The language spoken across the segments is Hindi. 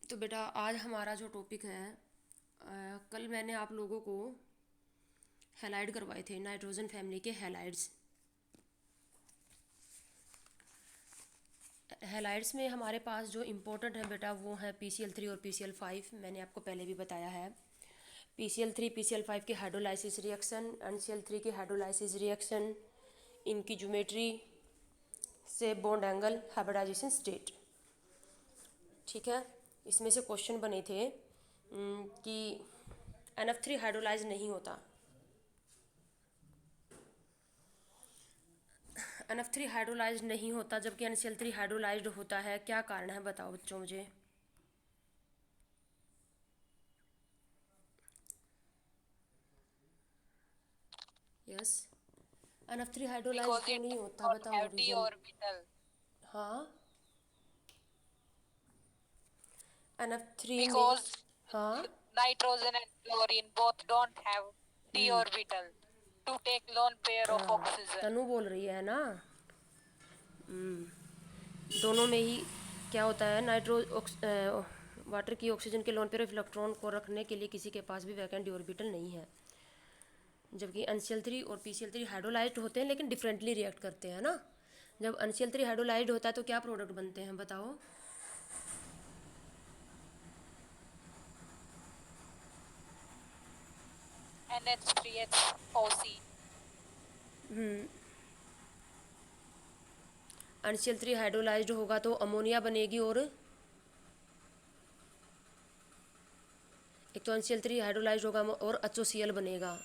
तो बेटा आज हमारा जो टॉपिक है कल मैंने आप लोगों को हैलाइड करवाए थे नाइट्रोजन फैमिली के हैलाइड्स। हैलाइड्स में हमारे पास जो इम्पोर्टेंट है बेटा वो है PCl3 और PCl5। मैंने आपको पहले भी बताया है PCl3 PCl5 के हाइड्रोलाइसिस रिएक्शन, NCl3 के हाइड्रोलाइसिस रिएक्शन, इनकी ज्योमेट्री से बॉन्ड एंगल, हाइब्रिडाइजेशन स्टेट। ठीक है, इसमें से क्वेश्चन बने थे कि NF3 हाइड्रोलाइज नहीं होता। NF3 हाइड्रोलाइज नहीं होता जबकि NCl3 हाइड्रोलाइज्ड होता है। क्या कारण है बताओ बच्चों मुझे। यस, NF3 हाइड्रोलाइज Because क्यों it नहीं does होता not बताओ have d रीज़न। orbital. हाँ, NF3 में। Because हाँ, nitrogen and chlorine both don't have d orbital to take lone pair of oxygen. तनु बोल रही है ना। दोनों में ही क्या होता है, वाटर की ऑक्सीजन के लोन पेयर ऑफ इलेक्ट्रॉन को रखने के लिए किसी के पास भी वैकेंट ऑर्बिटल नहीं है। जबकि NCl3 और PCl3 हाइड्रोलाइज्ड होते हैं लेकिन डिफरेंटली रिएक्ट करते हैं ना। जब NCl3 हाइड्रोलाइज्ड होता है तो क्या प्रोडक्ट बनते हैं बताओ। NH3HOC. NCl3 हाइड्रोलाइज्ड होगा तो अमोनिया बनेगी और एक तो NCl3 हाइड्रोलाइज्ड होगा और HOCl बनेगा,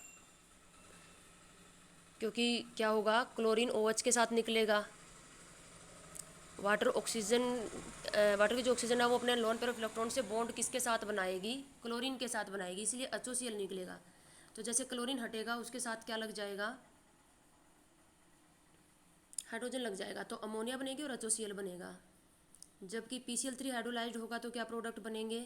क्योंकि क्या होगा, क्लोरीन OH के साथ निकलेगा। वाटर ऑक्सीजन वाटर की जो ऑक्सीजन है वो अपने लोन पेयर ऑफ इलेक्ट्रॉन से बॉन्ड किसके साथ बनाएगी, क्लोरीन के साथ बनाएगी, इसलिए HOCl निकलेगा। तो जैसे क्लोरीन हटेगा उसके साथ क्या लग जाएगा, हाइड्रोजन लग जाएगा, तो अमोनिया बनेगी और HOCl बनेगा। जबकि PCl3 हाइड्रोलाइज्ड होगा तो क्या प्रोडक्ट बनेंगे।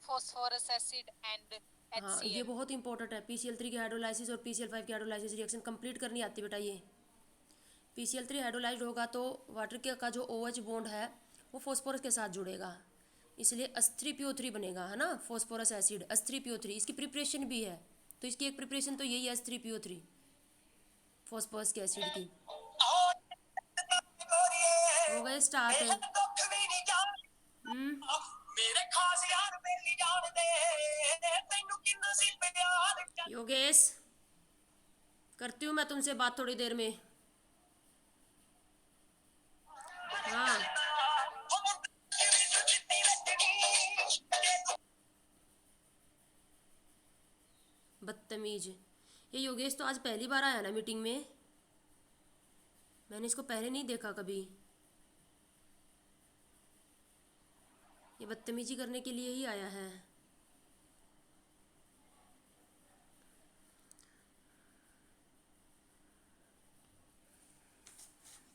phosphorus acid and हाँ, ये HCl. बहुत इंपॉर्टेंट है। PCl3 की हाइड्रोलाइसिस और PCl5 की हाइड्रोलाइसिस रिएक्शन कंप्लीट करनी आती बेटा। ये PCl3 हाइड्रोलाइज्ड होगा तो वाटर के का जो OH बॉन्ड है वो फॉस्फोरस के साथ जुड़ेगा, इसलिए H3PO3 बनेगा, है ना। फॉस्फोरस एसिड H3PO3, इसकी प्रिपरेशन भी है। तो इसकी एक प्रिपरेशन तो यही है H3PO3 फॉस्फोरस के एसिड की। हो गए स्टार्ट। हम्म, योगेश, करती हूँ मैं तुमसे बात थोड़ी देर में। हाँ, बदतमीज। ये योगेश तो आज पहली बार आया ना मीटिंग में, मैंने इसको पहले नहीं देखा कभी। ये बदतमीजी करने के लिए ही आया है।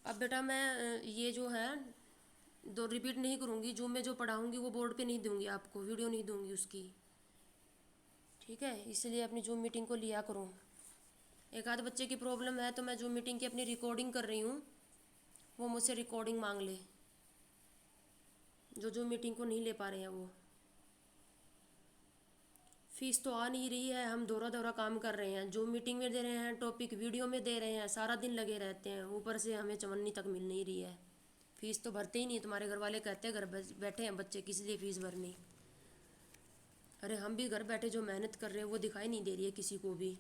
अब बेटा मैं ये जो है दो रिपीट नहीं करूँगी, जो मैं जो पढ़ाऊँगी वो बोर्ड पे नहीं दूँगी, आपको वीडियो नहीं दूँगी उसकी। ठीक है, इसलिए अपनी जूम मीटिंग को लिया करो। एक आध बच्चे की प्रॉब्लम है तो मैं जूम मीटिंग की अपनी रिकॉर्डिंग कर रही हूँ, वो मुझसे रिकॉर्डिंग मांग ले, जो जूम मीटिंग को नहीं ले पा रहे हैं वो। फीस तो आ नहीं रही है, हम दोहरा दोहरा काम कर रहे हैं, जूम मीटिंग में दे रहे हैं, टॉपिक वीडियो में दे रहे हैं, सारा दिन लगे रहते हैं, ऊपर से हमें चवन्नी तक मिल नहीं रही है। फीस तो भरते ही नहीं, तुम्हारे घर वाले कहते हैं घर बैठे हैं बच्चे किस लिए फ़ीस भरनी। अरे हम भी घर बैठे जो मेहनत कर रहे हैं वो दिखाई नहीं दे रही है किसी को भी।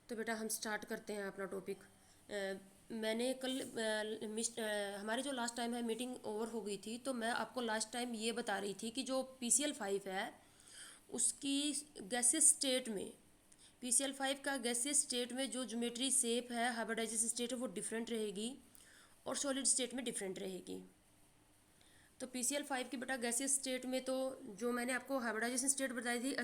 तो बेटा हम स्टार्ट करते हैं अपना टॉपिक। मैंने कल हमारी जो लास्ट टाइम है मीटिंग ओवर हो गई थी, तो मैं आपको लास्ट टाइम ये बता रही थी कि जो PCl5 है उसकी गैसेस स्टेट में, PCl5 का गैसेस स्टेट में जो ज्योमेट्री शेप है, हाइब्रिडाइजेशन स्टेट है, वो डिफरेंट रहेगी और सॉलिड स्टेट में डिफरेंट रहेगी। तो PCl5 की बेटा गैसेस स्टेट में तो जो मैंने आपको हाइब्रिडाइजेशन स्टेट बताई थी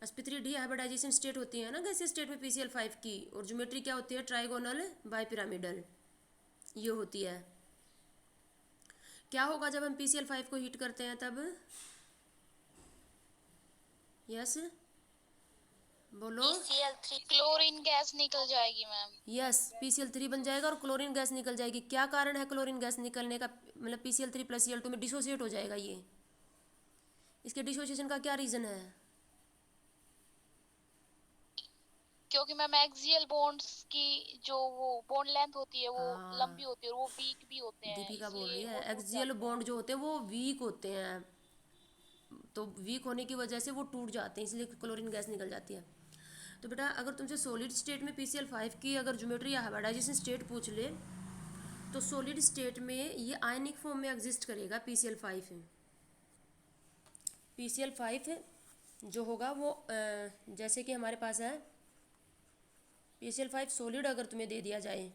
sp3d हाइब्रिडाइजेशन स्टेट होती है ना गैसेस स्टेट में PCl5 की, और ज्योमेट्री क्या होती है, ट्राइगोनल बाइपिरामिडल ये होती है। क्या होगा जब हम PCl5 को हीट करते हैं तब। यस, बोलो। PCl3 क्लोरीन गैस निकल जाएगी मैम। यस, PCl3 बन जाएगा और क्लोरीन गैस निकल जाएगी। क्या कारण है क्लोरीन गैस निकलने का? मतलब PCl3 प्लस Cl2 में डिसोसिएट हो जाएगा ये। इसके डिसोसिएशन का क्या रीज़न है? क्योंकि मैम एक्सियल बॉन्ड्स की जो वो बॉन्ड लेंथ होती है वो हाँ, लंबी होती है और वो वीक भी होते हैं, दीपिका बोल रही इसलिए है वो टूट एक्सियल जाते हैं। बॉन्ड जो होते हैं वो वीक होते हैं, तो वीक होने की वजह से वो टूट जाते हैं, इसलिए क्लोरीन गैस निकल जाती है। तो बेटा अगर तुमसे सॉलिड स्टेट में PCl5 की अगर ज्योमेट्री या हाइब्रिडाइजेशन स्टेट पूछ ले, तो सॉलिड स्टेट में ये आयनिक फॉर्म में एग्जिस्ट करेगा PCl5। PCl5 जो होगा वो जैसे कि हमारे पास है PCl5 सॉलिड अगर तुम्हें दे दिया जाए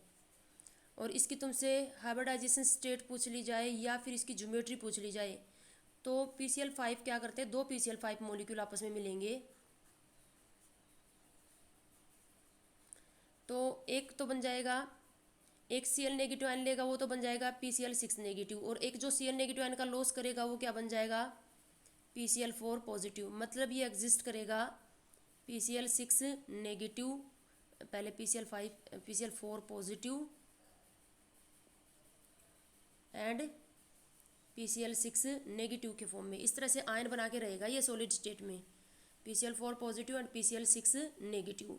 और इसकी तुमसे हाइब्रिडाइजेशन स्टेट पूछ ली जाए या फिर इसकी ज्योमेट्री पूछ ली जाए, तो PCl5 क्या करते हैं, दो PCl5 मॉलिक्यूल आपस में मिलेंगे, तो एक तो बन जाएगा, एक Cl नेगेटिव आयन लेगा वो तो बन जाएगा PCl6 नेगेटिव, और एक जो Cl नेगेटिव आयन का लॉस करेगा वो क्या बन जाएगा, PCl4 पॉजिटिव। मतलब ये एग्जिस्ट करेगा PCl6 नेगेटिव, पहले PCl4 positive and PCl6 negative के फॉर्म में। इस तरह से आयन बना के रहेगा ये सॉलिड स्टेट में, PCl4 positive and PCl6 negative.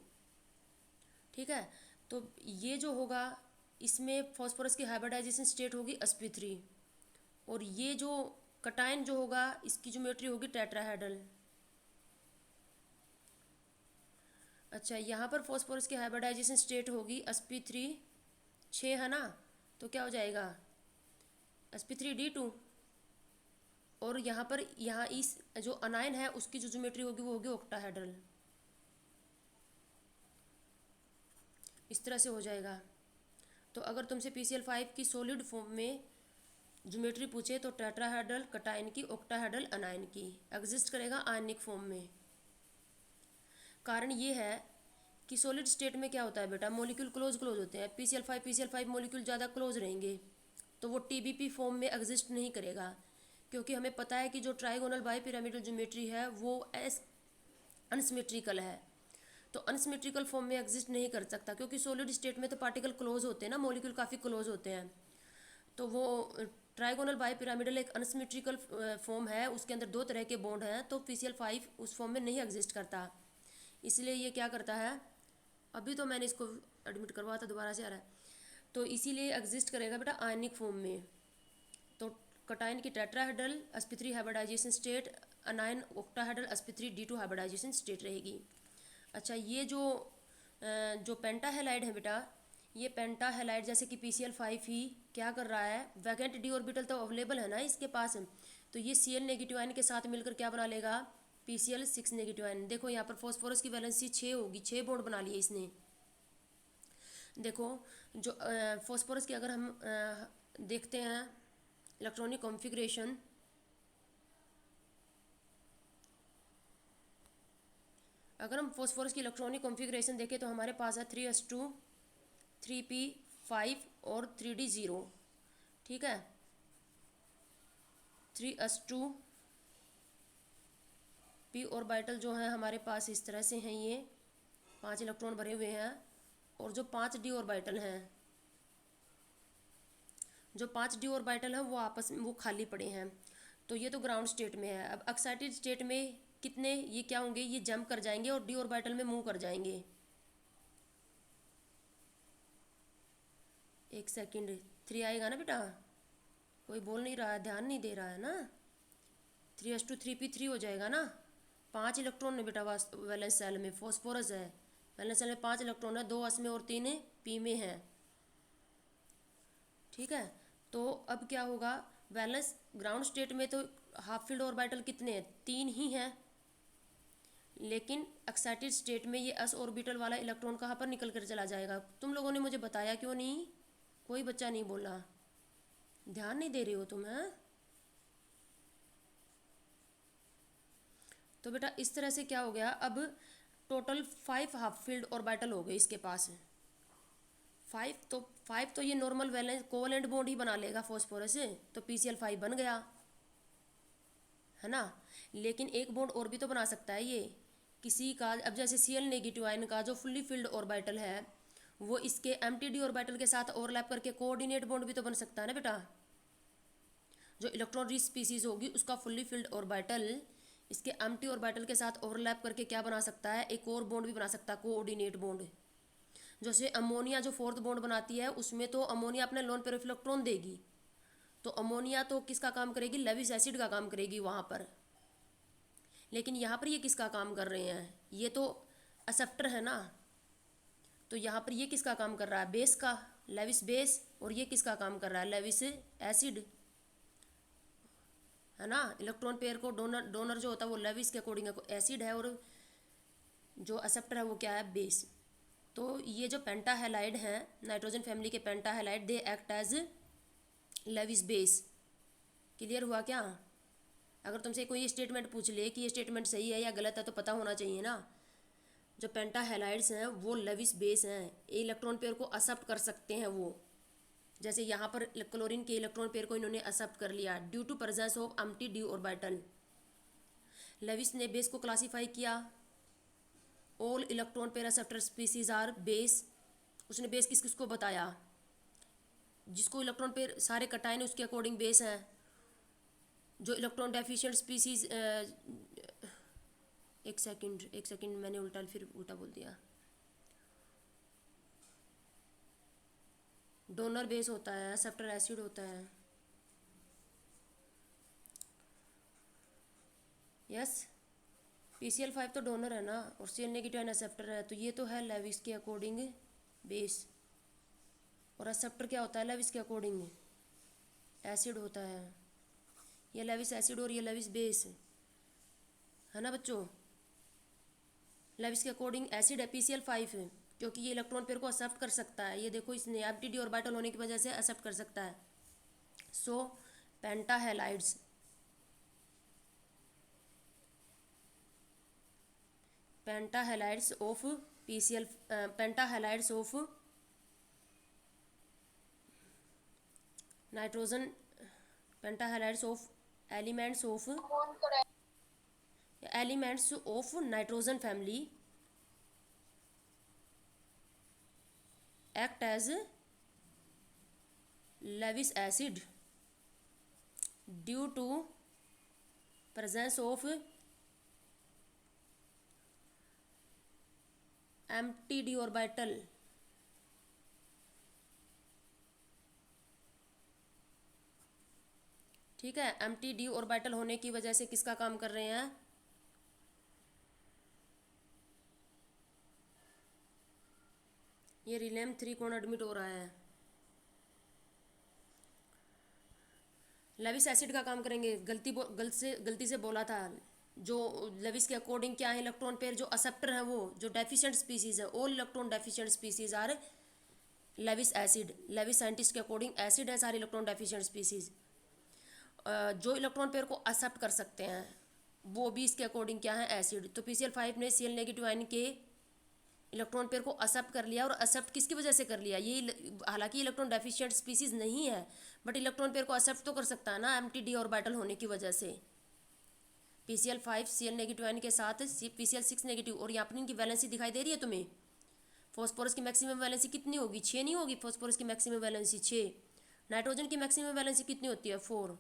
ठीक है, तो ये जो होगा इसमें फॉस्फोरस की हाइब्रिडाइजेशन स्टेट होगी sp3, और ये जो कटायन जो होगा इसकी ज्योमेट्री होगी टेट्राहेड्रल। अच्छा, यहाँ पर फॉस्फोरस की हाइब्रिडाइजेशन स्टेट होगी sp3 6 है ना, तो क्या हो जाएगा sp3d2, और यहाँ पर यहाँ इस जो अनायन है उसकी जो ज्योमेट्री होगी वो होगी ऑक्टाहेड्रल। इस तरह से हो जाएगा। तो अगर तुमसे PCl5 की सॉलिड फॉर्म में ज्योमेट्री पूछे तो टेट्राहेड्रल कटायन की, ऑक्टाहेड्रल अनायन की, एग्जिस्ट करेगा आयनिक फॉर्म में। कारण ये है कि सॉलिड स्टेट में क्या होता है बेटा, मॉलिक्यूल क्लोज क्लोज होते हैं। PCl5 मॉलिक्यूल ज़्यादा क्लोज रहेंगे तो वो TBP फॉर्म में एग्जिस्ट नहीं करेगा, क्योंकि हमें पता है कि जो ट्राइगोनल बाई पिरामिडल ज्योमेट्री है वो अनसिमेट्रिकल है, तो अनसिमेट्रिकल फॉर्म में एग्जिस्ट नहीं कर सकता, क्योंकि सॉलिड स्टेट में तो पार्टिकल क्लोज होते हैं ना, मॉलिक्यूल काफ़ी क्लोज होते हैं, तो वो ट्राइगोनल बाई पिरामिडल एक अनसिमेट्रिकल फॉर्म है, उसके अंदर दो तरह के बॉन्ड हैं, तो PCl5 उस फॉर्म में नहीं एग्जिस्ट करता। इसलिए ये क्या करता है, अभी तो मैंने इसको एडमिट करवाया था, दोबारा से आ रहा है, तो इसीलिए एग्जिस्ट करेगा बेटा आयनिक फॉर्म में। तो कटायन की tetrahedral sp3 hybridisation state, anion octahedral sp3d2 hybridisation state रहेगी। अच्छा, ये जो पेंटा हेलाइड है बेटा, ये पेंटा हेलाइड जैसे कि PCl5 ही क्या कर रहा है, वैकेंट डी ऑर्बिटल तो अवेलेबल है ना इसके पास, तो ये Cl नेगेटिव आयन के साथ मिलकर क्या बना लेगा, PCl6 नेगेटिव आयन। देखो यहाँ पर फॉस्फोरस की वैलेंसी 6 होगी, 6 बॉन्ड बना लिए इसने। देखो जो फॉस्फोरस की अगर हम देखते हैं इलेक्ट्रॉनिक कॉन्फ़िगरेशन, अगर हम फॉस्फोरस की इलेक्ट्रॉनिक कॉन्फ़िगरेशन देखें तो हमारे पास है 3s2 3p5 और 3d0। ठीक है, 3s2 p ऑर्बिटल जो है हमारे पास इस तरह से हैं, ये 5 इलेक्ट्रॉन भरे हुए हैं, और जो 5d ऑर्बिटल हैं, जो 5d ऑर्बिटल है वो आपस में वो खाली पड़े हैं, तो ये तो ग्राउंड स्टेट में है। अब एक्साइटेड स्टेट में कितने ये क्या होंगे, ये जंप कर जाएंगे और d ऑर्बिटल में मूव कर जाएंगे। एक सेकंड, 3 आएगा ना बेटा, कोई बोल नहीं रहा है, ध्यान नहीं दे रहा है ना, 3s2 3p3 हो जाएगा ना, 5 इलेक्ट्रॉन है बेटा वैलेंस सेल में, फॉस्फोरस है, वैलेंस सेल में 5 इलेक्ट्रॉन है, 2 s में और 3 p में है। ठीक है, तो अब क्या होगा, वैलेंस ग्राउंड स्टेट में तो हाफ फील्ड ऑर्बिटल कितने हैं, 3 ही हैं, लेकिन एक्साइटेड स्टेट में ये s ऑर्बिटल वाला इलेक्ट्रॉन कहाँ पर निकल कर चला जाएगा, तुम लोगों ने मुझे बताया क्यों नहीं, कोई बच्चा नहीं बोला, ध्यान नहीं दे रही हो तुम, हैं? तो बेटा इस तरह से क्या हो गया, अब टोटल 5 हाफ फील्ड ऑर्बिटल हो गए इसके पास। 5 तो ये नॉर्मल वैलेंस कोवलेंट बॉन्ड ही बना लेगा फॉस्फोरस से, तो PCl5 बन गया है ना, लेकिन एक बॉन्ड और भी तो बना सकता है ये, किसी का, अब जैसे Cl नेगेटिव आयन का जो फुल्ली फिल्ड ऑर्बिटल है वो इसके एम्प्टी डी ऑर्बिटल के साथ ओवरलैप करके कोऑर्डिनेट बॉन्ड भी तो बन सकता है ना बेटा। जो इलेक्ट्रॉन रिच स्पीसीज होगी उसका फुल्ली फिल्ड ऑर्बिटल इसके एम्प्टी ऑर्बिटल के साथ ओवरलैप करके क्या बना सकता है, एक और बॉन्ड भी बना सकता है, कोऑर्डिनेट बॉन्ड। जैसे अमोनिया जो फोर्थ बॉन्ड बनाती है उसमें तो अमोनिया अपने लोन पेयर ऑफ इलेक्ट्रॉन देगी, तो अमोनिया तो किसका काम करेगी, लेविस एसिड का काम करेगी वहाँ पर। लेकिन यहाँ पर ये किसका काम कर रहे हैं, ये तो एक्सेप्टर है ना, तो यहाँ पर ये किसका काम कर रहा है, बेस का, लेविस बेस। और ये किसका काम कर रहा है, लेविस एसिड, है ना। इलेक्ट्रॉन पेयर को डोनर जो होता है वो लेविस के अकॉर्डिंग एसिड है, और जो एक्सेप्टर है वो क्या है, बेस। तो ये जो पेंटा हैलाइड हैं नाइट्रोजन फैमिली के penta halide, they act as Lewis base. Clear हुआ क्या। अगर तुमसे कोई स्टेटमेंट पूछ ले कि ये स्टेटमेंट सही है या गलत है तो पता होना चाहिए ना। जो पेंटा हैलाइड्स हैं वो लेविस बेस हैं, इलेक्ट्रॉन पेयर को एक्सेप्ट कर सकते हैं वो। जैसे यहाँ पर क्लोरीन के इलेक्ट्रॉन पेयर को इन्होंने एक्सेप्ट कर लिया due to presence of empty d orbital. Lewis ने बेस को क्लासीफाई किया, all electron pair acceptor species are base. उसने बेस किस किस को बताया, जिसको इलेक्ट्रॉन पेयर सारे कटायन उसके अकॉर्डिंग बेस हैं। जो इलेक्ट्रॉन डेफिशिएंट स्पीसीज, एक सेकंड मैंने फिर उल्टा बोल दिया। डोनर बेस होता है, एक्सेप्टर एसिड होता है। यस, PCl5 तो डोनर है ना, और Cl नेगेटिव एक्सेप्टर है, तो ये तो है लेविस के अकॉर्डिंग बेस। और एक्सेप्टर क्या होता है, लेविस के अकॉर्डिंग एसिड होता है। ये लेविस एसिड और ये लेविस बेस है ना बच्चों। लेविस के अकॉर्डिंग एसिड है PCl5, क्योंकि ये इलेक्ट्रॉन पेयर को एक्सेप्ट कर सकता है। ये देखो इसने एम्प्टी डी ऑर्बिटल होने की वजह से एक्सेप्ट कर सकता है। So penta halides, penta halides of PCl, penta halides of nitrogen, penta halides of elements of nitrogen family act as Lewis acid due to presence of empty d orbital। ठीक है, empty d orbital होने की वजह से किसका काम कर रहे हैं, ये रिलेम 3 कौन एडमिट हो रहा है, लेविस एसिड का काम करेंगे। गलती से बोला था। जो लेविस के अकॉर्डिंग क्या है, इलेक्ट्रॉन पेयर जो एक्सेप्टर है वो जो डेफिशिएंट स्पीसीज है, all electron deficient species are Lewis acid. Lewis scientist के अकॉर्डिंग एसिड है सारे इलेक्ट्रॉन डेफिशिएंट स्पीसीज। जो इलेक्ट्रॉन पेयर को एक्सेप्ट कर सकते हैं वो भी इसके अकॉर्डिंग क्या है, एसिड। तो PCl5 ने Cl नेगेटिव आयन के इलेक्ट्रॉन पेयर को एक्सेप्ट कर लिया, और एक्सेप्ट किसकी वजह से कर लिया, ये हालांकि इलेक्ट्रॉन डेफिशिएंट स्पीसीज नहीं है, बट इलेक्ट्रॉन पेयर को एक्सेप्ट तो कर सकता है ना एम्प्टी डी ऑर्बिटल होने की वजह से। PCl5 Cl नेगेटिव आयन के साथ PCl6 नेगेटिव, और यहाँ पर इनकी वैलेंसी दिखाई दे रही है तुम्हें। फॉस्फोरस की मैक्सिमम वैलेंसी कितनी होगी, 6 नहीं होगी, फॉस्फोरस की मैक्सिमम वैलेंसी 6। नाइट्रोजन की मैक्सिमम वैलेंसी कितनी होती है, 4।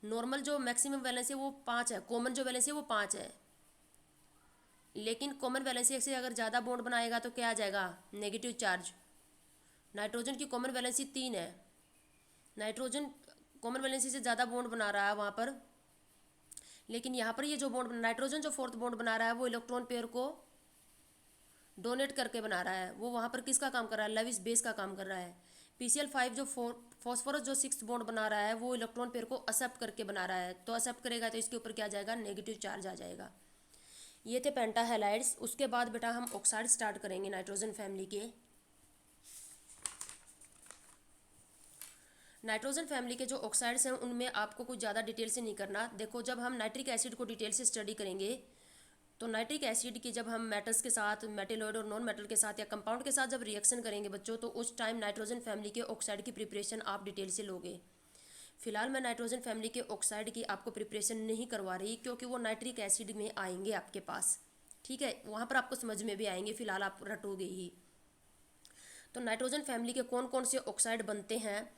नॉर्मल जो मैक्सिमम वैलेंसी है वो 5 है, कॉमन जो वैलेंसी है वो 5 है। लेकिन कॉमन वैलेंसी से अगर ज़्यादा बॉन्ड बनाएगा तो क्या आ जाएगा, नेगेटिव चार्ज। नाइट्रोजन की कॉमन वैलेंसी 3 है, नाइट्रोजन कॉमन वैलेंसी से ज़्यादा बॉन्ड बना रहा है वहाँ पर। लेकिन यहाँ पर ये जो बॉन्ड नाइट्रोजन जो फोर्थ बॉन्ड बना रहा है वो इलेक्ट्रॉन पेयर को डोनेट करके बना रहा है, वो वहाँ पर किसका काम कर रहा है, लेविस बेस का काम कर रहा है। PCl5 जो फॉस्फोरस जो 6th बॉन्ड बना रहा है वो इलेक्ट्रॉन पेयर को एक्सेप्ट करके बना रहा है, तो एक्सेप्ट करेगा तो इसके ऊपर क्या आ जाएगा, नेगेटिव चार्ज आ जाएगा। ये थे पेंटा हैलाइड्स। उसके बाद बेटा हम ऑक्साइड स्टार्ट करेंगे नाइट्रोजन फैमिली के। नाइट्रोजन फैमिली के जो ऑक्साइड्स हैं उनमें आपको कुछ ज़्यादा डिटेल से नहीं करना। देखो जब हम नाइट्रिक एसिड को डिटेल से स्टडी करेंगे तो नाइट्रिक एसिड की जब हम मेटल्स के साथ, मेटेलॉइड और नॉन मेटल के साथ या कंपाउंड के साथ जब रिएक्शन करेंगे बच्चों, तो उस टाइम नाइट्रोजन फैमिली के ऑक्साइड की प्रिपरेशन आप डिटेल से लोगे। फिलहाल मैं नाइट्रोजन फैमिली के ऑक्साइड की आपको प्रिपरेशन नहीं करवा रही, क्योंकि वो नाइट्रिक एसिड में आएंगे आपके पास, ठीक है, वहाँ पर आपको समझ में भी आएंगे, फिलहाल आप रटोगे ही। तो नाइट्रोजन फैमिली के कौन कौन से ऑक्साइड बनते हैं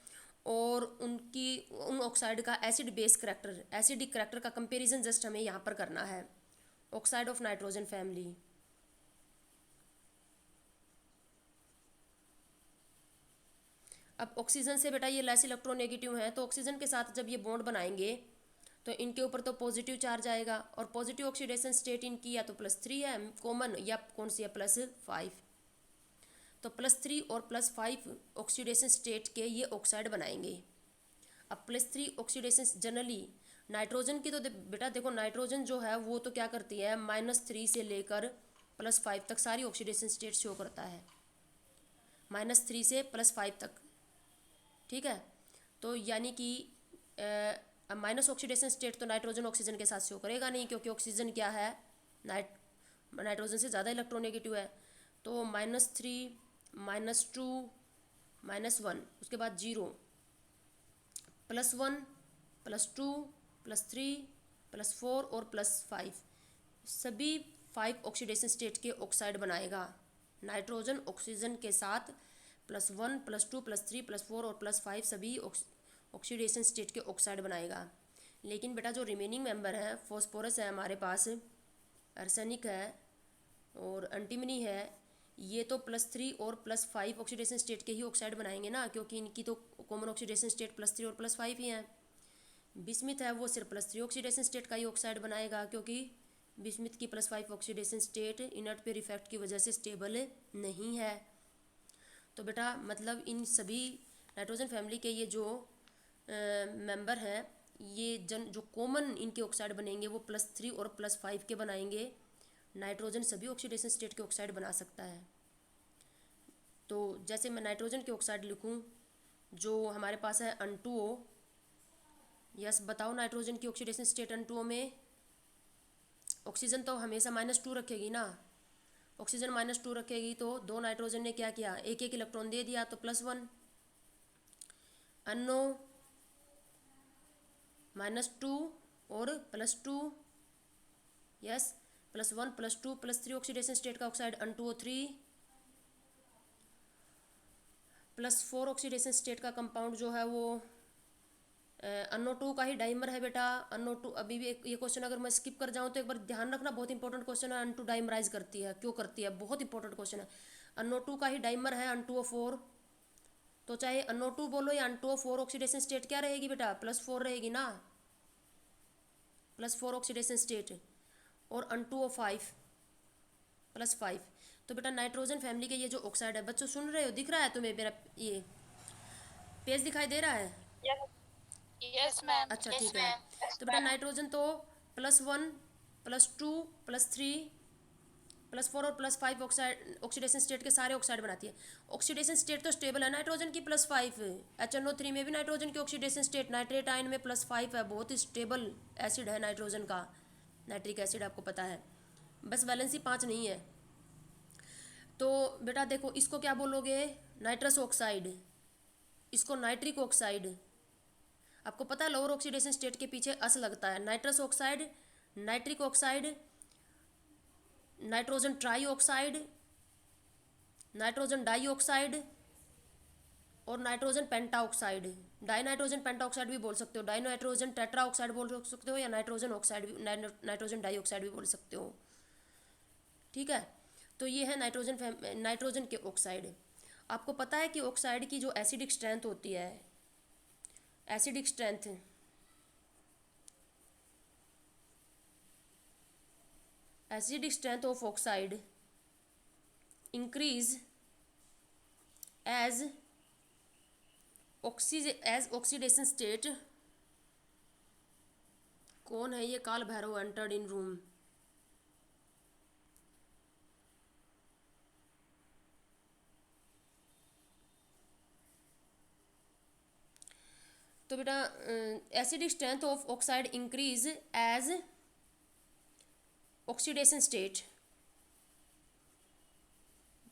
और उन ऑक्साइड का acid base character, acidic character का कंपैरिजन जस्ट हमें यहाँ पर करना है। ऑक्साइड ऑफ नाइट्रोजन फैमिली, अब ऑक्सीजन से बेटा ये लेस इलेक्ट्रोनेगेटिव है, तो ऑक्सीजन के साथ जब ये बॉन्ड बनाएंगे तो इनके ऊपर तो पॉजिटिव चार्ज आएगा, और पॉजिटिव ऑक्सीडेशन स्टेट इनकी या तो +3 है कॉमन, या कौन सी है +5। तो +3 और +5 ऑक्सीडेशन स्टेट के ये ऑक्साइड बनाएंगे। अब +3 ऑक्सीडेशन जनरली नाइट्रोजन की तो बेटा देखो, नाइट्रोजन जो है वो तो क्या करती है, -3 से लेकर +5 तक सारी ऑक्सीडेशन स्टेट शो करता है, -3 से +5 तक, ठीक है। तो यानी कि माइनस ऑक्सीडेशन स्टेट तो नाइट्रोजन ऑक्सीजन के साथ शो करेगा नहीं, क्योंकि ऑक्सीजन क्या है, नाइट्रोजन से ज़्यादा इलेक्ट्रोनेगेटिव है। तो -3, -2, -1, उसके बाद 0, +1, +2, +3, +4 और +5, सभी 5 ऑक्सीडेशन स्टेट के ऑक्साइड बनाएगा नाइट्रोजन ऑक्सीजन के साथ। +1, +2, +3, +4 और +5 सभी ऑक्सीडेशन स्टेट के ऑक्साइड बनाएगा। लेकिन बेटा जो रिमेनिंग मेंबर हैं, फॉस्फोरस है हमारे पास, आर्सेनिक है और एंटीमनी है, ये तो +3 और +5 ऑक्सीडेशन स्टेट के ही ऑक्साइड बनाएंगे ना, क्योंकि इनकी तो कॉमन ऑक्सीडेशन स्टेट +3 और +5 ही हैं। बिस्मिथ है वो सिर्फ +3 ऑक्सीडेशन स्टेट का ही ऑक्साइड बनाएगा, क्योंकि बिस्मिथ की +5 oxidation state inert pair effect की वजह से स्टेबल नहीं है। तो बेटा मतलब इन सभी नाइट्रोजन फैमिली के ये जो मेंबर हैं, ये जो कॉमन इनके ऑक्साइड बनेंगे वो +3 और +5 के बनाएंगे। नाइट्रोजन सभी ऑक्सीडेशन स्टेट के ऑक्साइड बना सकता है। तो जैसे मैं नाइट्रोजन के ऑक्साइड लिखूं, जो हमारे पास है N2O, यस बताओ नाइट्रोजन की ऑक्सीडेशन स्टेट N2O में, ऑक्सीजन तो हमेशा -2 रखेगी ना, ऑक्सीजन -2 रखेगी, तो दो नाइट्रोजन ने क्या किया, एक एक इलेक्ट्रॉन दे दिया, तो +1, NO -2 और +2, यस, +1, +2, +3 ऑक्सीडेशन स्टेट का ऑक्साइड N2O3, +4 ऑक्सीडेशन स्टेट का कंपाउंड जो है वो NO2 का ही डाइमर है बेटा। NO2 अभी भी ये क्वेश्चन अगर मैं स्किप कर जाऊँ तो एक बार ध्यान रखना, बहुत इंपॉर्टेंट क्वेश्चन है। N2 डाइमराइज करती है, क्यों करती है, बहुत इंपॉर्टेंट क्वेश्चन है। NO2 का ही डाइमर है N2O4, तो चाहे NO2 बोलो या N2O4, ऑक्सीडेशन स्टेट क्या रहेगी बेटा, +4 रहेगी ना, +4 ऑक्सीडेशन स्टेट, और N2O5 +5। तो बेटा नाइट्रोजन फैमिली के ये जो ऑक्साइड है, बच्चों सुन रहे हो, दिख रहा है तुम्हें मेरा ये पेज दिखाई दे रहा है? Yes ma'am. अच्छा ठीक है। तो बेटा नाइट्रोजन तो +1, +2, +3, +4 और +5 ऑक्साइड ऑक्सीडेशन स्टेट के सारे ऑक्साइड बनाती है। ऑक्सीडेशन स्टेट तो स्टेबल है नाइट्रोजन की +5, HNO3 में भी नाइट्रोजन की ऑक्सीडेशन स्टेट नाइट्रेट आयन में +5 है, बहुत ही स्टेबल एसिड है नाइट्रोजन का, नाइट्रिक एसिड आपको पता है, बस वैलेंसी 5 नहीं है। तो बेटा देखो इसको क्या बोलोगे, नाइट्रस ऑक्साइड, इसको नाइट्रिक ऑक्साइड। आपको पता है लोअर ऑक्सीडेशन स्टेट के पीछे अस लगता है, nitrous oxide, nitric oxide, nitrogen tri oxide, nitrogen di oxide और nitrogen penta oxide. Di nitrogen penta oxide भी बोल सकते हो, डाई नाइट्रोजन टेट्रा ऑक्साइड बोल सकते हो, या नाइट्रोजन ऑक्साइड भी, नाइट्रोजन डाई ऑक्साइड भी बोल सकते हो, ठीक है। तो ये है नाइट्रोजन के ऑक्साइड। आपको पता है कि ऑक्साइड की जो एसिडिक स्ट्रेंथ होती है, acidic strength, acidic strength of oxide increase as oxidation state. कौन है ये, काल भैरव एंटर्ड इन रूम। तो बेटा acidic strength of oxide increase as oxidation state,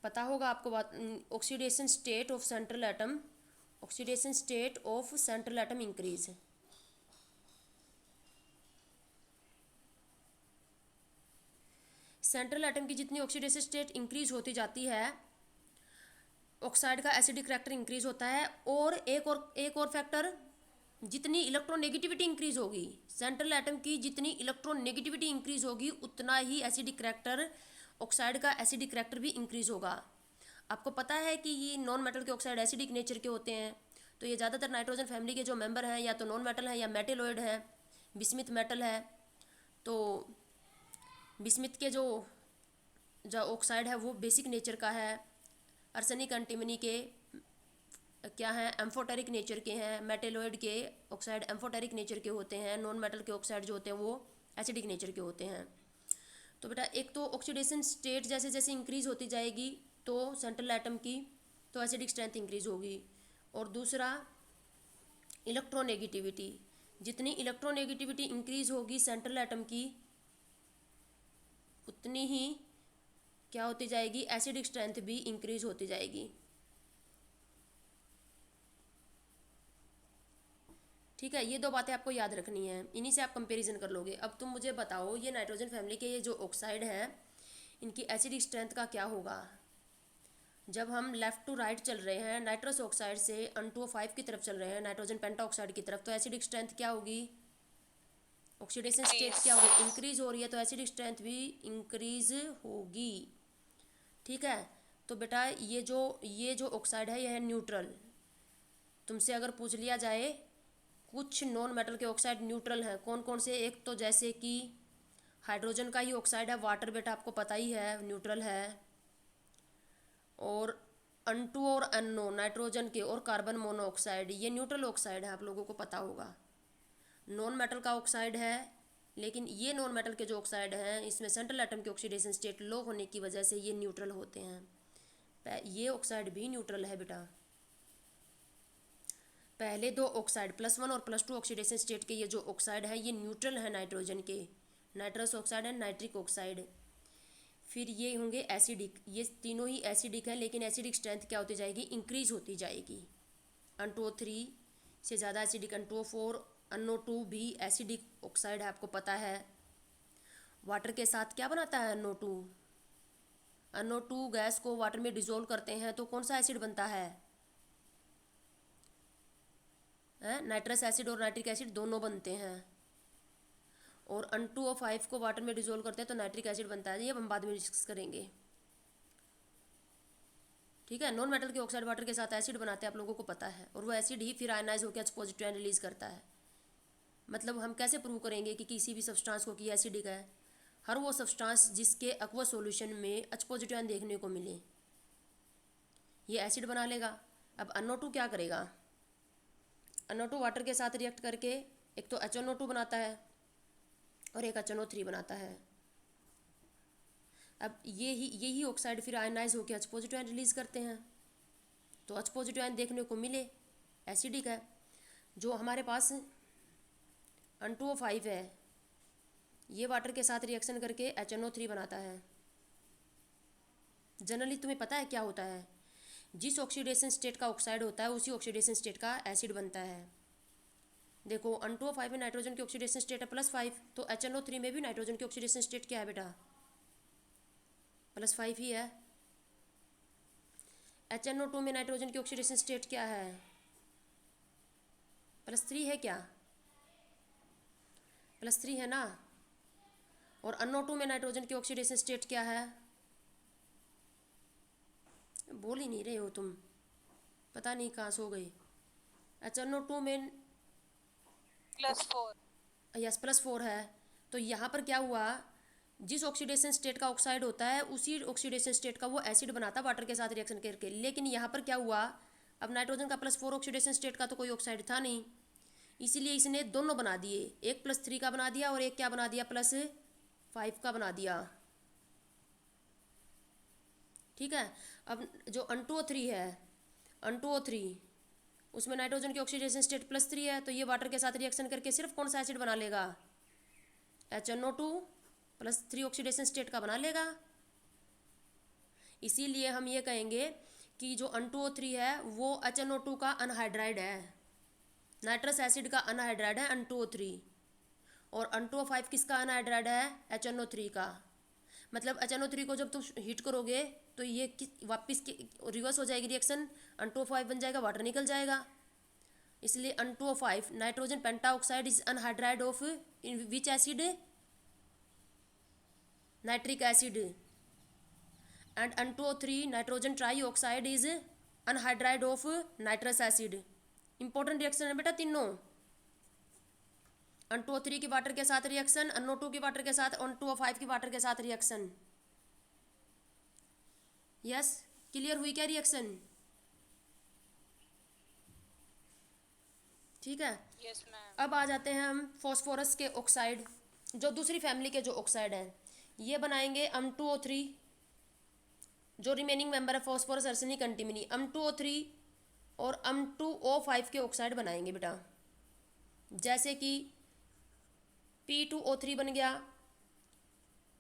पता होगा आपको बात, oxidation state of central atom oxidation state of central atom increase. Central atom की जितनी ऑक्सीडेशन स्टेट इंक्रीज होती जाती है, ऑक्साइड का एसिडिक करेक्टर इंक्रीज होता है। और एक और फैक्टर, जितनी इलेक्ट्रोनेगेटिविटी इंक्रीज होगी, सेंट्रल एटम की जितनी इलेक्ट्रोनेगेटिविटी इंक्रीज होगी, उतना ही एसिडिक करेक्टर, ऑक्साइड का एसिडिक करेक्टर भी इंक्रीज होगा। आपको पता है कि ये नॉन मेटल के ऑक्साइड एसिडिक नेचर के होते हैं, तो ये ज़्यादातर नाइट्रोजन फैमिली के जो मेंबर हैं या तो नॉन मेटल हैं या मेटेलॉइड है, बिस्मिथ मेटल है। तो बिस्मिथ के जो ऑक्साइड है वो बेसिक नेचर का है। आर्सेनिक एंटीमनी के क्या हैं, एम्फोटेरिक नेचर के हैं। मेटेलॉइड के ऑक्साइड एम्फोटेरिक नेचर के होते हैं। नॉन मेटल के ऑक्साइड जो होते हैं वो एसिडिक नेचर के होते हैं। तो बेटा एक तो ऑक्सीडेशन स्टेट जैसे जैसे इंक्रीज होती जाएगी तो सेंट्रल एटम की तो एसिडिक स्ट्रेंथ इंक्रीज होगी। और दूसरा इलेक्ट्रोनेगेटिविटी, जितनी इलेक्ट्रोनेगेटिविटी इंक्रीज होगी सेंट्रल एटम की, उतनी ही क्या होती जाएगी, एसिडिक स्ट्रेंथ भी इंक्रीज होती जाएगी। ठीक है, ये दो बातें आपको याद रखनी है, इन्हीं से आप कंपैरिजन कर लोगे। अब तुम मुझे बताओ ये नाइट्रोजन फैमिली के ये जो ऑक्साइड हैं, इनकी एसिडिक स्ट्रेंथ का क्या होगा। जब हम लेफ्ट टू राइट चल रहे हैं, नाइट्रस ऑक्साइड से N2O5 की तरफ चल रहे हैं, नाइट्रोजन पेंटाऑक्साइड की तरफ, तो एसिडिक स्ट्रेंथ क्या होगी, ऑक्सीडेशन स्टेट क्या होगी, इंक्रीज हो रही है, तो एसिडिक स्ट्रेंथ भी इंक्रीज होगी। ठीक है, तो बेटा ये जो ऑक्साइड है यह है न्यूट्रल। तुमसे अगर पूछ लिया जाए कुछ नॉन मेटल के ऑक्साइड न्यूट्रल हैं, कौन कौन से, एक तो जैसे कि हाइड्रोजन का ही ऑक्साइड है वाटर, बेटा आपको पता ही है न्यूट्रल है। और N2 और NO नाइट्रोजन के और कार्बन मोनोऑक्साइड, ये न्यूट्रल ऑक्साइड है, आप लोगों को पता होगा। नॉन मेटल का ऑक्साइड है, लेकिन ये नॉन मेटल के जो ऑक्साइड हैं इसमें सेंट्रल एटम की ऑक्सीडेशन स्टेट लो होने की वजह से ये न्यूट्रल होते हैं। ये ऑक्साइड भी न्यूट्रल है बेटा। पहले दो ऑक्साइड +1 और +2 ऑक्सीडेशन स्टेट के ये जो ऑक्साइड है ये न्यूट्रल है नाइट्रोजन के, nitrous oxide and nitric oxide. फिर ये होंगे एसिडिक, ये तीनों ही एसिडिक है, लेकिन एसिडिक स्ट्रेंथ क्या होती जाएगी, इंक्रीज होती जाएगी। N2O3 से ज़्यादा एसिडिक, N2O4, NO2 भी एसिडिक ऑक्साइड है, आपको पता है। वाटर के साथ क्या बनाता है NO2, NO2 गैस को वाटर में डिजोल्व करते हैं तो कौन सा एसिड बनता है, नाइट्रस एसिड और नाइट्रिक एसिड दोनों बनते हैं। और N2O5 को वाटर में डिजोल्व करते हैं तो नाइट्रिक एसिड बनता है, ये हम बाद में डिस्कस करेंगे। ठीक है, नॉन मेटल के ऑक्साइड वाटर के साथ एसिड बनाते हैं, आप लोगों को पता है, और वो एसिड ही फिर आयनाइज होकर H पॉजिटिव आयन रिलीज करता है। मतलब हम कैसे प्रूव करेंगे कि किसी भी सब्सटेंस को कि एसिडिक है, हर वो सब्सटेंस जिसके एक्वा सॉल्यूशन में H पॉजिटिव आयन देखने को मिले ये एसिड बना लेगा। अब NO2 क्या करेगा, NO2 वाटर के साथ रिएक्ट करके एक तो HNO2 बनाता है और एक HNO3 बनाता है। अब यही ऑक्साइड फिर आयनाइज होकर H पॉजिटिव आयन रिलीज करते हैं, तो H पॉजिटिव आयन देखने को मिले, एसिडिक है। जो हमारे पास N2O5 है ये वाटर के साथ रिएक्शन करके HNO3 बनाता है। जनरली तुम्हें पता है क्या होता है, जिस ऑक्सीडेशन स्टेट का ऑक्साइड होता है उसी ऑक्सीडेशन स्टेट का एसिड बनता है। देखो N2O5 में नाइट्रोजन की ऑक्सीडेशन स्टेट है +5, तो HNO3 में भी नाइट्रोजन की ऑक्सीडेशन स्टेट क्या है बेटा, +5 ही है। HNO2 में नाइट्रोजन की ऑक्सीडेशन स्टेट क्या है, +3 है क्या, +3 है ना। और NO2 में नाइट्रोजन की ऑक्सीडेशन स्टेट क्या है, बोल ही नहीं रहे हो तुम, पता नहीं कहाँ सो गई। HNO2 में +4, यस +4 है। तो यहाँ पर क्या हुआ, जिस ऑक्सीडेशन स्टेट का ऑक्साइड होता है उसी ऑक्सीडेशन स्टेट का वो एसिड बनाता वाटर के साथ रिएक्शन करके। लेकिन यहाँ पर क्या हुआ, अब नाइट्रोजन का +4 ऑक्सीडेशन स्टेट का तो कोई ऑक्साइड था नहीं, इसीलिए इसने दोनों बना दिए, एक +3 का बना दिया और एक क्या बना दिया, +5 का बना दिया। ठीक है, अब जो N2O3 है, N2O3 उसमें नाइट्रोजन की ऑक्सीडेशन स्टेट +3 है, तो ये वाटर के साथ रिएक्शन करके सिर्फ कौन सा एसिड बना लेगा, HNO2 +3 ऑक्सीडेशन स्टेट का बना लेगा। इसीलिए हम ये कहेंगे कि जो N2O3 है वो HNO2 का अनहाइड्राइड है, नाइट्रस एसिड का अनहाइड्राइड है N2O3, और N2O5 किसका अनहाइड्राइड है, HNO3 का। मतलब HNO3 को जब तुम हीट करोगे तो ये वापस रिवर्स हो जाएगी रिएक्शन, N2O5 बन जाएगा, वाटर निकल जाएगा। इसलिए N2O5 nitrogen pentoxide is anhydride of which acid, nitric acid, and N2O3 nitrogen trioxide is anhydride of nitrous acid. Important reaction है बेटा तीनों। N2O3 की वाटर के साथ रिएक्शन, NO2 की वाटर के साथ, N2O5 की वाटर के साथ रिएक्शन। यस, क्लियर हुई क्या रिएक्शन? ठीक है। Yes ma'am. अब आ जाते हैं हम फॉस्फोरस के ऑक्साइड, जो दूसरी फैमिली के जो ऑक्साइड हैं, ये बनाएंगे M2O3, जो रिमेनिंग मेंबर है फॉस्फोरस अर्सेनिक एंटीमनी, M2O3 और M2O5 के ऑक्साइड बनाएंगे बेटा। जैसे कि P2O3 बन गया,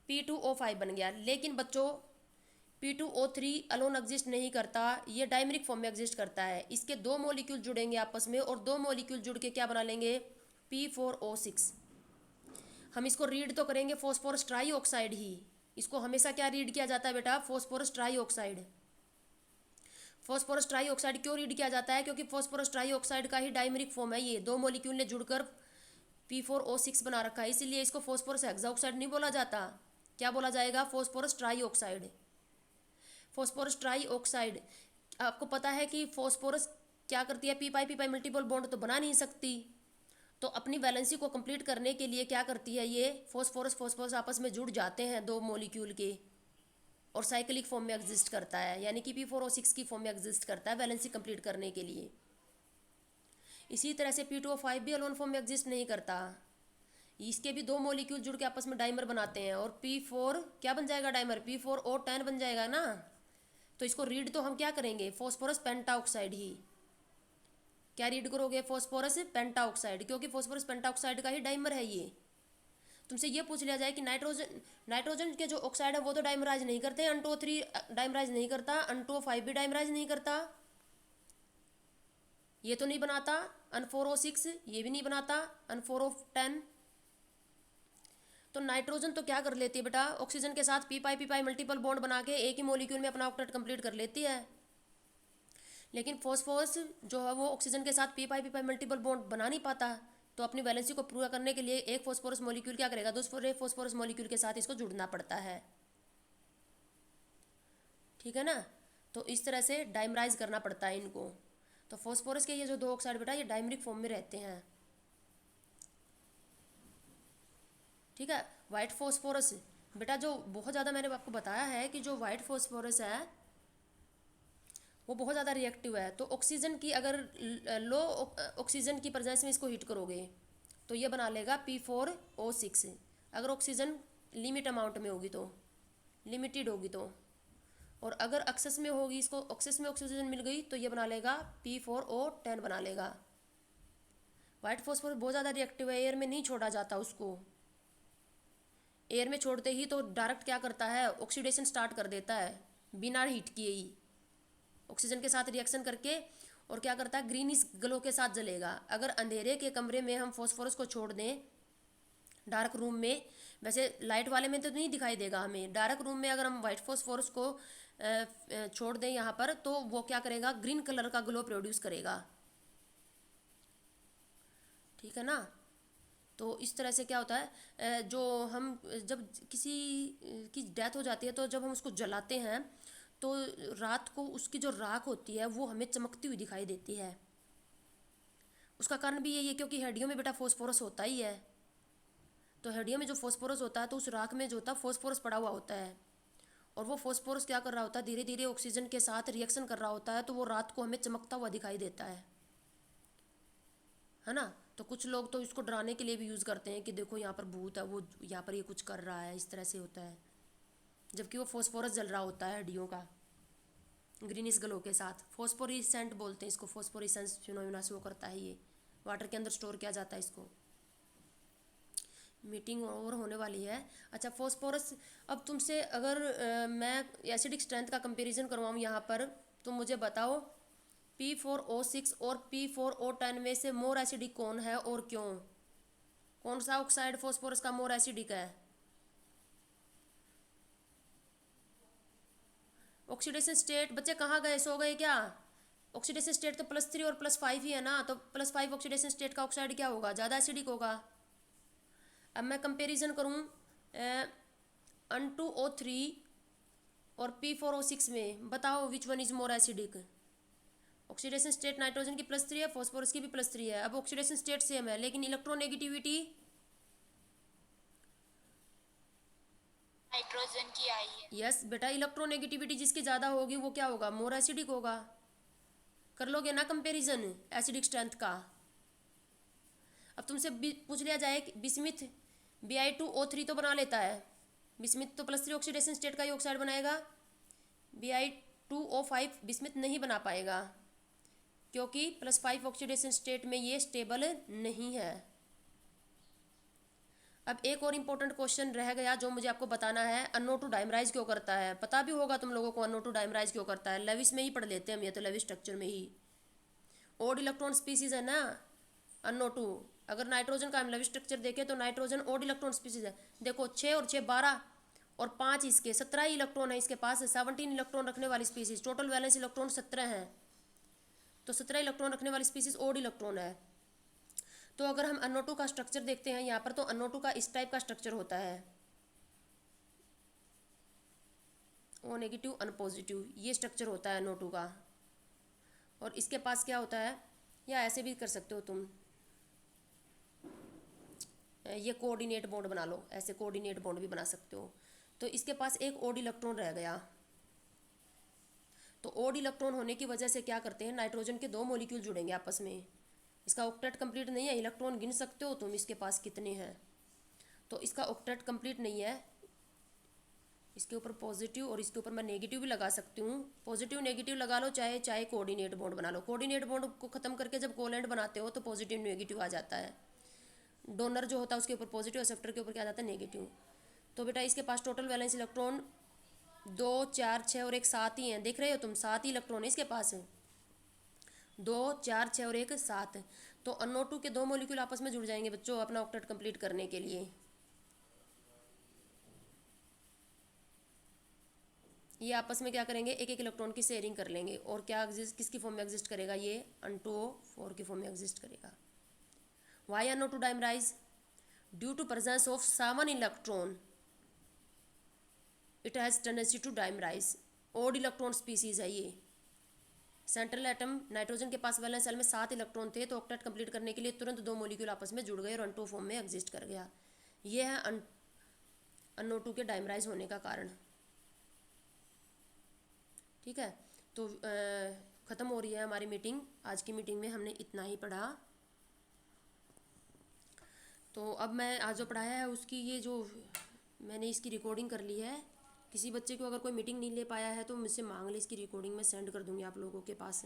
P2O5 बन गया। लेकिन बच्चों P2O3 अलोन एग्जिस्ट नहीं करता, ये डायमरिक फॉर्म में एग्जिस्ट करता है। इसके दो मॉलिक्यूल जुड़ेंगे आपस में और दो मॉलिक्यूल जुड़ के क्या बना लेंगे, P4O6। हम इसको रीड तो करेंगे फॉस्फोरस ट्राईऑक्साइड ही, इसको हमेशा क्या रीड किया जाता है बेटा, फॉस्फोरस ट्राईऑक्साइड। फॉस्फोरस ट्राईऑक्साइड क्यों रीड किया जाता है, क्योंकि फॉस्फोरस ट्राईऑक्साइड का ही डायमरिक फॉर्म है ये, दो मॉलिक्यूल ने जुड़कर P4O6 बना रखा है, इसीलिए इसको फॉस्फोरस हेक्साऑक्साइड नहीं बोला जाता। क्या बोला जाएगा, फॉस्फोरस ट्राईऑक्साइड। फॉस्फोरस ट्राईऑक्साइड, आपको पता है कि फॉस्फोरस क्या करती है, पी पाई मल्टीपल बॉन्ड तो बना नहीं सकती, तो अपनी वैलेंसी को कंप्लीट करने के लिए क्या करती है, ये फॉस्फोरस आपस में जुड़ जाते हैं दो मॉलिक्यूल के, और साइक्लिक फॉर्म में एग्जिस्ट करता है, यानी कि P4O6 की फॉर्म में एग्जिस्ट करता है वैलेंसी कंप्लीट करने के लिए। इसी तरह से P2O5 भी अलोन फॉर्म में एग्जिस्ट नहीं करता, इसके भी दो मॉलिक्यूल जुड़ के आपस में डाइमर बनाते हैं, और P4 क्या बन जाएगा डाइमर, P4O10 बन जाएगा ना। तो इसको रीड तो हम क्या करेंगे, फॉस्फोरस पेंटाऑक्साइड ही। क्या रीड करोगे, फॉस्फोरस पेंटाऑक्साइड, क्योंकि फॉस्फोरस पेंटाऑक्साइड का ही डाइमर है ये। तुमसे ये पूछ लिया जाए कि नाइट्रोजन के जो ऑक्साइड है वो तो डाइमराइज नहीं करते, N2O3 डाइमराइज नहीं करता, N2O5 भी डाइमराइज नहीं करता, ये तो नहीं बनाता, N4O6 ये भी नहीं बनाता, N4O10। तो नाइट्रोजन तो क्या कर लेती है बेटा, ऑक्सीजन के साथ पी पाई मल्टीपल बॉन्ड बना के एक ही मॉलिक्यूल में अपना ऑक्टेट कंप्लीट कर लेती है। लेकिन फॉस्फोरस जो है वो ऑक्सीजन के साथ पी पाई मल्टीपल बॉन्ड बना नहीं पाता, तो अपनी वैलेंसी को पूरा करने के लिए एक फॉस्फोरस मॉलिक्यूल क्या करेगा, दूसरे फॉस्फोरस मॉलिक्यूल के साथ इसको जुड़ना पड़ता है। ठीक है ना, तो इस तरह से डाइमराइज करना पड़ता है इनको। तो फॉस्फोरस के ये जो दो ऑक्साइड बेटा ये डाइमरिक फॉर्म में रहते हैं। ठीक है, वाइट फॉस्फोरस बेटा जो बहुत ज़्यादा मैंने आपको बताया है कि जो वाइट फॉस्फोरस है वो बहुत ज़्यादा रिएक्टिव है। तो ऑक्सीजन की अगर लो ऑक्सीजन की प्रेजेंस में इसको हीट करोगे तो ये बना लेगा P4O6। अगर ऑक्सीजन लिमिट अमाउंट में होगी तो, लिमिटेड होगी तो, और अगर एक्सेस में होगी, इसको एक्सेस में ऑक्सीजन मिल गई तो ये बना लेगा P4O10 बना लेगा। वाइट फॉस्फोरस बहुत ज़्यादा रिएक्टिव है, एयर में नहीं छोड़ा जाता उसको। एयर में छोड़ते ही तो डायरेक्ट क्या करता है, ऑक्सीडेशन स्टार्ट कर देता है बिना हीट किए ही, ऑक्सीजन के साथ रिएक्शन करके, और क्या करता है, ग्रीनिश ग्लो के साथ जलेगा। अगर अंधेरे के कमरे में हम फॉस्फोरस को छोड़ दें, डार्क रूम में, वैसे लाइट वाले में तो नहीं दिखाई देगा हमें, डार्क रूम में अगर हम वाइट फॉस्फोरस को छोड़ दें यहाँ पर, तो वो क्या करेगा, ग्रीन कलर का ग्लो प्रोड्यूस करेगा। ठीक है ना। तो इस तरह से क्या होता है, जो हम जब किसी की डेथ हो जाती है तो जब हम उसको जलाते हैं तो रात को उसकी जो राख होती है वो हमें चमकती हुई दिखाई देती है। उसका कारण भी यही है क्योंकि हड्डियों में बेटा फॉस्फोरस होता ही है। तो हड्डियों में जो फॉस्फोरस होता है तो उस राख में जो होता है फॉस्फोरस पड़ा हुआ होता है, और वो फॉस्फोरस क्या कर रहा होता है, धीरे धीरे ऑक्सीजन के साथ रिएक्शन कर रहा होता है, तो वो रात को हमें चमकता हुआ दिखाई देता है ना। तो कुछ लोग तो इसको डराने के लिए भी यूज़ करते हैं कि देखो यहाँ पर भूत है, वो यहाँ पर ये कुछ कर रहा है, इस तरह से होता है, जबकि वो फॉस्फोरस जल रहा होता है हड्डियों का ग्रीनिश ग्लो के साथ। फॉस्फोरिसेंट बोलते हैं इसको, फॉस्फोरिसेंस फिनोमिना से वो करता है, ये वाटर के अंदर स्टोर किया जाता है इसको। मीटिंग और होने वाली है। अच्छा, फॉस्फोरस, अब तुमसे अगर मैं एसिडिक स्ट्रेंथ का कंपैरिजन करवाऊँ यहाँ पर, तुम मुझे बताओ P4O6 और P4O10 में से मोर एसिडिक कौन है और क्यों? कौन सा ऑक्साइड फॉस्फोरस का मोर एसिडिक है? ऑक्सीडेशन स्टेट, बच्चे कहाँ गए, सो गए क्या? ऑक्सीडेशन स्टेट तो +3 और +5 ही है ना, तो +5 ऑक्सीडेशन स्टेट का ऑक्साइड क्या होगा? ज़्यादा एसिडिक होगा। अब मैं कंपैरिजन करूँ N2O3 और P4O6 में, बताओ which one is more acidic? Oxidation state nitrogen की +3 है, फॉस्फोरस की भी +3 है। अब ऑक्सीडेशन स्टेट सेम है, लेकिन इलेक्ट्रोनेगेटिविटी नाइट्रोजन की आई है। यस बेटा, इलेक्ट्रोनेगेटिविटी जिसकी ज़्यादा होगी वो क्या होगा? मोर एसिडिक होगा। कर लोगे ना कंपैरिजन एसिडिक स्ट्रेंथ का? अब तुमसे पूछ लिया जाए कि बिस्मिथ Bi2O3 तो बना लेता है, बिस्मिथ तो +3 ऑक्सीडेशन स्टेट का ही ऑक्साइड बनाएगा। Bi2O5 बिस्मिथ नहीं बना पाएगा, क्योंकि +5 ऑक्सीडेशन स्टेट में ये स्टेबल नहीं है। अब एक और इम्पोर्टेंट क्वेश्चन रह गया जो मुझे आपको बताना है, NO2 डाइमराइज क्यों करता है? पता भी होगा तुम लोगों को NO2 डाइमराइज क्यों करता है, लेविस में ही पढ़ लेते हैं हम, ये तो लेविस स्ट्रक्चर में ही। ओड इलेक्ट्रॉन स्पीसीज है ना NO2। अगर नाइट्रोजन का हम लेविस स्ट्रक्चर देखें तो नाइट्रोजन ओड इलेक्ट्रॉन स्पीसीज है। देखो 6 और 6 12 और 5 इसके 17 इलेक्ट्रॉन है इसके पास, 17 इलेक्ट्रॉन रखने वाली स्पीसीज। टोटल वैलेंस इलेक्ट्रॉन 17 है, तो 17 इलेक्ट्रॉन रखने वाली स्पीसीज ओड इलेक्ट्रॉन है। तो अगर हम NO2 का स्ट्रक्चर देखते हैं यहाँ पर, तो NO2 का इस टाइप का स्ट्रक्चर होता है, O नेगेटिव अन पॉजिटिव, ये स्ट्रक्चर होता है NO2 का। और इसके पास क्या होता है, या ऐसे भी कर सकते हो तुम, ये कोऑर्डिनेट बॉन्ड बना लो, ऐसे कोऑर्डिनेट बॉन्ड भी बना सकते हो। तो इसके पास एक ओड इलेक्ट्रॉन रह गया। तो ओड इलेक्ट्रॉन होने की वजह से क्या करते हैं, नाइट्रोजन के 2 मॉलिक्यूल जुड़ेंगे आपस में। इसका ऑक्टेट कंप्लीट नहीं है, इलेक्ट्रॉन गिन सकते हो तुम इसके पास कितने हैं। तो इसका ऑक्टेट कंप्लीट नहीं है, इसके ऊपर पॉजिटिव और इसके ऊपर मैं नेगेटिव भी लगा सकती हूँ। पॉजिटिव नेगेटिव लगा लो, चाहे चाहे कोऑर्डिनेट बॉन्ड बना लो। कोऑर्डिनेट बॉन्ड को ख़त्म करके जब कोवेलेंट बनाते हो तो पॉजिटिव नेगेटिव आ जाता है। डोनर जो होता है उसके ऊपर पॉजिटिव, एक्सेप्टर के ऊपर क्या आ जाता है, नेगेटिव। तो बेटा इसके पास टोटल वैलेंस इलेक्ट्रॉन 2 4 6 और 1 7 ही हैं, देख रहे हो तुम, 7 ही इलेक्ट्रॉन है इसके पास, 2 4 6 और 1 7। तो NO2 के 2 मॉलिक्यूल आपस में जुड़ जाएंगे बच्चों अपना ऑक्टेट कंप्लीट करने के लिए। ये आपस में क्या करेंगे, एक एक इलेक्ट्रॉन की शेयरिंग कर लेंगे। और क्या एग्जिस्ट, किसकी फॉर्म में एग्जिस्ट करेगा, ये N2O4 की फॉर्म में एग्जिस्ट करेगा। Why NO2 dimerise? Due to presence of 7 electron it has tendency to dimerise. Odd electron species है ये। सेंट्रल एटम नाइट्रोजन के पास वैलेंस शेल में 7 इलेक्ट्रॉन थे, तो ऑक्टेट कंप्लीट करने के लिए तुरंत 2 मॉलिक्यूल आपस में जुड़ गए और N2 फॉर्म में एग्जिस्ट कर गया। ये है NO2 के डाइमराइज होने का कारण। ठीक है, तो ख़त्म हो रही है हमारी मीटिंग। आज की मीटिंग में हमने इतना ही पढ़ा। तो अब मैं आज जो पढ़ाया है उसकी ये जो मैंने इसकी रिकॉर्डिंग कर ली है। किसी बच्चे को अगर कोई मीटिंग नहीं ले पाया है तो मुझसे मांग ले, इसकी रिकॉर्डिंग मैं सेंड कर दूँगी आप लोगों के पास।